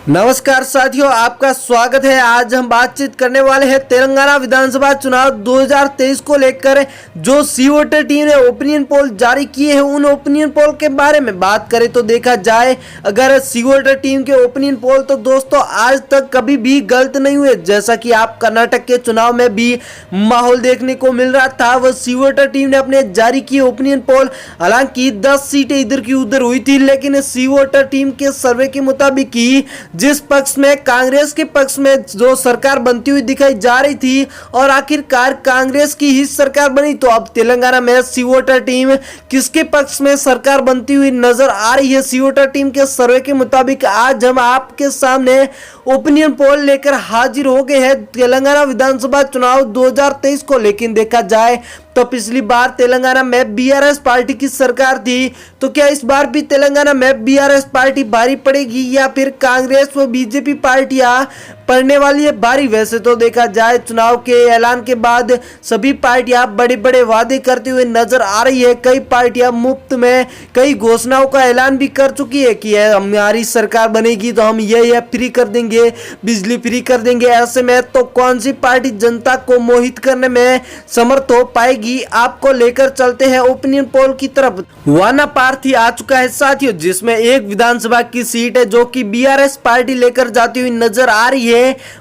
नमस्कार साथियों, आपका स्वागत है। आज हम बातचीत करने वाले हैं तेलंगाना विधानसभा चुनाव 2023 को लेकर जो सी वोटर टीम ने ओपिनियन पोल जारी किए हैं। उन ओपिनियन पोल के बारे में बात करें तो देखा जाए अगर सी वोटर टीम के ओपिनियन पोल तो दोस्तों आज तक कभी भी गलत नहीं हुए। जैसा कि आप कर्नाटक के चुनाव में भी माहौल देखने को मिल रहा था, वह सी वोटर टीम ने अपने जारी किए ओपिनियन पोल, हालांकि 10 सीटें इधर की उधर हुई थी, लेकिन सी वोटर टीम के सर्वे के मुताबिक ही जिस पक्ष में कांग्रेस के पक्ष में जो सरकार बनती हुई दिखाई जा रही थी और आखिरकार कांग्रेस की ही सरकार बनी, तो अब तेलंगाना में सी वोटर टीम किसके पक्ष में सरकार बनती हुई नजर आ रही है। सी वोटर टीम के सर्वे के मुताबिक आज हम आपके सामने ओपिनियन पोल लेकर हाजिर हो गए हैं तेलंगाना विधानसभा चुनाव 2023 को। लेकिन देखा जाए तो पिछली बार तेलंगाना में बीआरएस पार्टी की सरकार थी, तो क्या इस बार भी तेलंगाना में बीआरएस पार्टी भारी पड़ेगी या फिर कांग्रेस व बीजेपी पार्टियां पड़ने वाली है भारी। वैसे तो देखा जाए चुनाव के ऐलान के बाद सभी पार्टियां बड़े बड़े वादे करते हुए नजर आ रही है। कई पार्टियां मुफ्त में कई घोषणाओं का ऐलान भी कर चुकी है कि हमारी सरकार बनेगी तो हम ये फ्री कर देंगे, बिजली फ्री कर देंगे। ऐसे में तो कौन सी पार्टी जनता को मोहित करने में समर्थ हो पाएगी, आपको लेकर चलते हैं ओपिनियन पोल की तरफ। वाना पार्थी आ चुका है साथियों, जिसमें एक विधानसभा की सीट है जो कि बीआरएस पार्टी लेकर जाती हुई नजर आ रही है।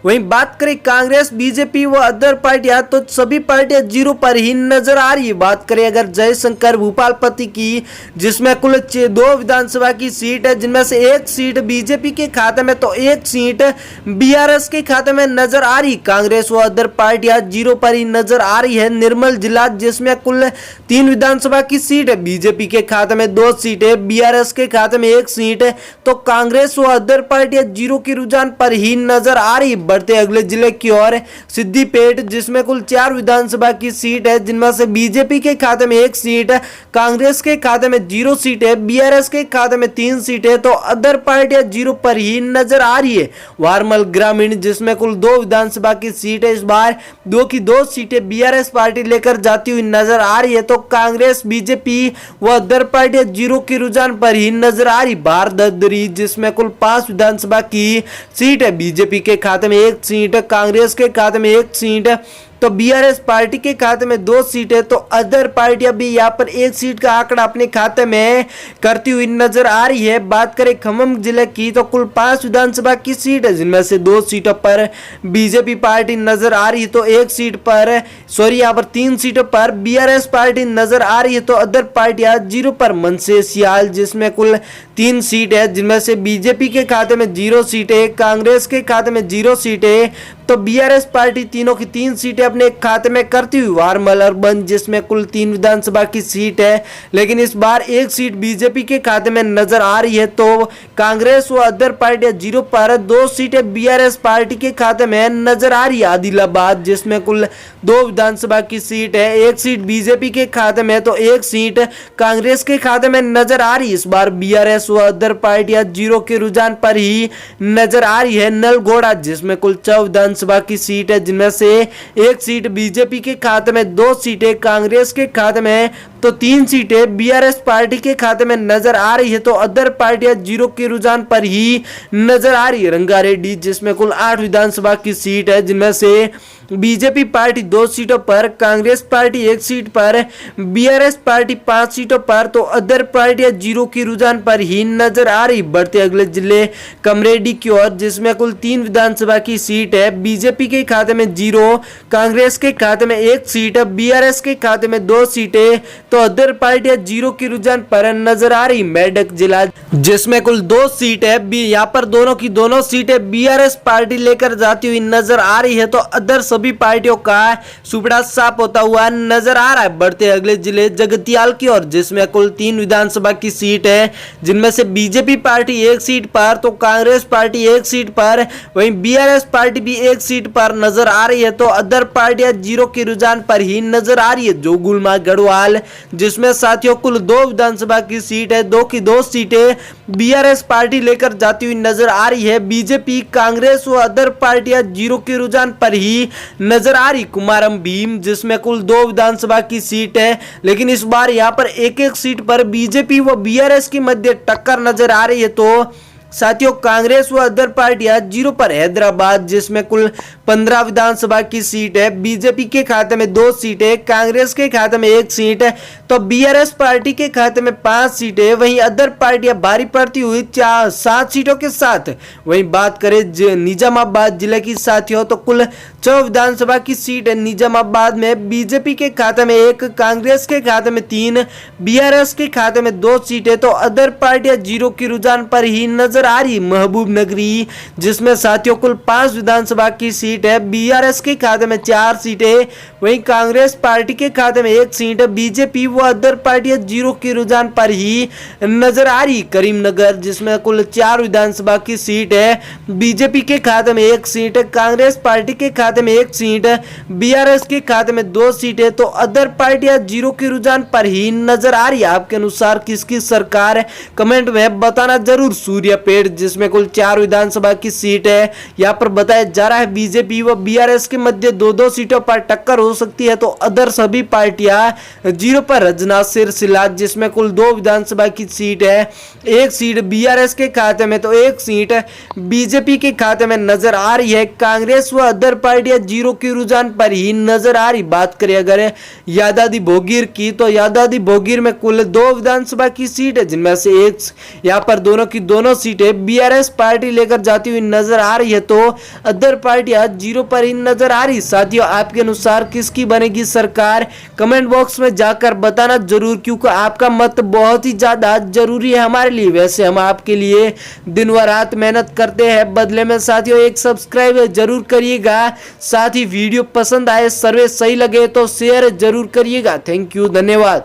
वहीं बात करें कांग्रेस, बीजेपी व अदर पार्टियां, तो सभी पार्टियां जीरो पर ही नजर आ रही है। बात करें अगर जयशंकर भूपालपति की, जिसमें कुल 2 विधानसभा की सीट है, जिनमें से एक सीट बीजेपी के खाते में तो एक सीट बीआरएस के खाते में नजर आ रही। कांग्रेस व अदर पार्टियां जीरो पर ही नजर आ रही है। निर्मल जिला, जिसमें कुल 3 विधानसभा की सीट है, बीजेपी के खाते में 2 सीटें, बीआरएस के खाते में 1 सीट है, तो कांग्रेस व अदर पार्टियां जीरो के रुझान पर ही नजर आ रही। बढ़ते अगले जिले की ओर, सिद्दीपेट, जिसमें कुल 4 विधानसभा की सीट है, जिनमें से बीजेपी के खाते में 1 सीट है, कांग्रेस के खाते में 0 सीट है, बीआरएस के खाते में 3 सीट है, तो अदर पार्टियां जीरो पर ही नजर आ रही है। वारमल ग्रामीण, जिसमें कुल 2 विधानसभा की सीट है, इस बार 2 की 2 सीटें बीआरएस पार्टी लेकर जाती हुई नजर आ रही है, तो कांग्रेस, बीजेपी व अदर पार्टियां जीरो के रुझान पर ही नजर आ रही। बारदरी, जिसमें कुल 5 विधानसभा की सीट है, बीजेपी के खाते में 1 सीट, कांग्रेस के खाते में 1 सीट, तो बीआरएस पार्टी के खाते में 2 सीट है, तो अदर पार्टियां भी यहां पर 1 सीट का आंकड़ा अपने खाते में करती हुई नजर आ रही है। बात करें खम्मम जिले की, तो कुल 5 विधानसभा की सीट है, जिनमें से 2 सीटों पर बीजेपी पार्टी नजर आ रही है, तो 1 सीट पर यहां पर 3 सीटों पर बीआरएस पार्टी नजर आ रही है, तो अदर पार्टियां जीरो पर। मनसे सियाल, जिसमें कुल 3 सीट है, जिनमें से बीजेपी के खाते में 0 सीट है, कांग्रेस के खाते में 0 सीट है, तो बीआरएस पार्टी तीनों की 3 सीटें अपने खाते में करती हुई। वारमल अर्बन, जिसमें कुल 3 विधानसभा की सीट है, लेकिन इस बार 1 सीट बीजेपी के खाते में नजर आ रही है, तो कांग्रेस व अदर पार्टियां जीरो पर, 2 सीटें बीआरएस पार्टी के खाते में नजर आ रही है। आदिलाबाद, जिसमें कुल 2 विधानसभा की सीट है, 1 सीट बीजेपी के खाते में, तो 1 सीट कांग्रेस के खाते में नजर आ रही है। इस बार बीआरएस व अदर पार्टियां जीरो के रुझान पर ही नजर आ रही है। नलगोड़ा, जिसमें कुल 4 विधानसभा की सीट है, जिनमें से 1 सीट बीजेपी के खाते में, 2 सीटें कांग्रेस के खाते में, तो 3 सीटें बीआरएस पार्टी के खाते में नजर आ रही है, तो अदर पार्टियां जीरो के रुझान पर ही नजर आ रही है। रंगारेड्डी, जिसमें कुल 8 विधानसभा की सीट है, जिनमें से बीजेपी पार्टी 2 सीटों पर, कांग्रेस पार्टी 1 सीट पर, बीआरएस पार्टी 5 सीटों पर, तो अदर पार्टियां जीरो की रुझान पर ही नजर आ रही। बढ़ते अगले जिले कमरेड्डी की ओर, जिसमें कुल 3 विधानसभा की सीट है, बीजेपी के खाते में 0, कांग्रेस के खाते में 1 सीट, बीआरएस के खाते में 2 सीटें, तो अदर पार्टियां जीरो की रुझान पर नजर आ रही। मेडक जिला, जिसमें कुल 2 सीट है, यहाँ पर दोनों की दोनों सीटें बीआरएस पार्टी लेकर जाती हुई नजर आ रही है, तो अदर सभी पार्टियों का सुपड़ा साफ होता हुआ नजर आ रहा है। बढ़ते अगले जिले जगतियाल की ओर, जिसमें कुल 3 विधानसभा की सीट है, जिनमें से बीजेपी पार्टी 1 सीट पर, तो कांग्रेस पार्टी 1 सीट पर, वहीं बीआरएस पार्टी भी 1 सीट पर नजर आ रही है, तो अदर पार्टियां जीरो के रुझान पर ही नजर आ रही है। जोगुलमा गढ़वाल, जिसमें साथियों कुल 2 विधानसभा की सीट है, 2 की 2 सीटें बीआरएस पार्टी लेकर जाती हुई नजर आ रही है। बीजेपी, कांग्रेस व अदर पार्टियां जीरो के रुझान पर ही नजर आ रही। कुमारम भीम, जिसमें कुल 2 विधानसभा की सीट है, लेकिन इस बार यहां पर एक एक सीट पर बीजेपी व बीआरएस की मध्य टक्कर नजर आ रही है, तो साथियों कांग्रेस व अदर पार्टियां 0 पर। हैदराबाद जिसमें कुल 15 विधानसभा की सीट है, बीजेपी के खाते में 2 सीटें, कांग्रेस के खाते में 1 सीट है, तो बीआरएस पार्टी के खाते में 5 सीटें। वहीं अदर पार्टियां भारी पड़ती हुई 7 सीटों के साथ। वहीं बात करें निजामाबाद जिले की साथियों, तो कुल 4 विधानसभा की सीट है। निजामाबाद में बीजेपी के खाते में 1, कांग्रेस के खाते में 3, बीआरएस के खाते में 2 सीटें, तो अदर पार्टियां 0 की रुझान पर ही नजर आ रही। महबूब नगरी जिसमें साथियों कुल 5 विधानसभा की सीट है, बीआरएस के खाते में 4 सीटें, वहीं कांग्रेस पार्टी के खाते में 1 सीट है, बीजेपी व अदर पार्टियां 0 की रुझान पर ही नजर आ रही। करीमनगर जिसमें कुल 4 विधानसभा की सीट है, बीजेपी के खाते में 1 सीट है, कांग्रेस पार्टी के खाते में 1 सीट है, बीआरएस के खाते में 2 सीटें, तो अदर पार्टियां 0 की रुझान पर ही नजर आ रही है। आपके अनुसार किसकी सरकार है, कमेंट में बताना जरूर। सूर्यापेट जिसमें कुल 4 विधानसभा की सीट है, यहाँ पर बताया जा रहा है बीजेपी व बीआरएस के मध्य 2-2 सीटों पर टक्कर हो सकती है, तो अदर सभी पार्टियां 0 पर। रजना सिरसिला जिसमें कुल 2 विधानसभा की सीट है, 1 सीट बीआरएस के खाते में, तो 1 सीट बीजेपी के खाते में नजर आ रही है। कांग्रेस व अदर पार्टियां 0 की रुझान पर ही नजर आ रही। बात करें अगर यादादी भोगीर की, तो यादादी भोगीर में कुल 2 विधानसभा की सीट है, जिनमें से 1 यहाँ पर दोनों की दोनों सीटें बीआरएस पार्टी लेकर जाती हुई नजर आ रही है, तो अदर पार्टियां 0 पर ही नजर आ रही। साथियों आपके अनुसार किसकी बनेगी सरकार, कमेंट बॉक्स में जाकर बताना जरूर, क्योंकि आपका मत बहुत ही ज्यादा जरूरी है हमारे लिए। वैसे हम आपके लिए दिन व रात मेहनत करते हैं, बदले में साथियों एक सब्सक्राइब जरूर करिएगा। साथ ही वीडियो पसंद आए, सर्वे सही लगे तो शेयर जरूर करिएगा। थैंक यू, धन्यवाद।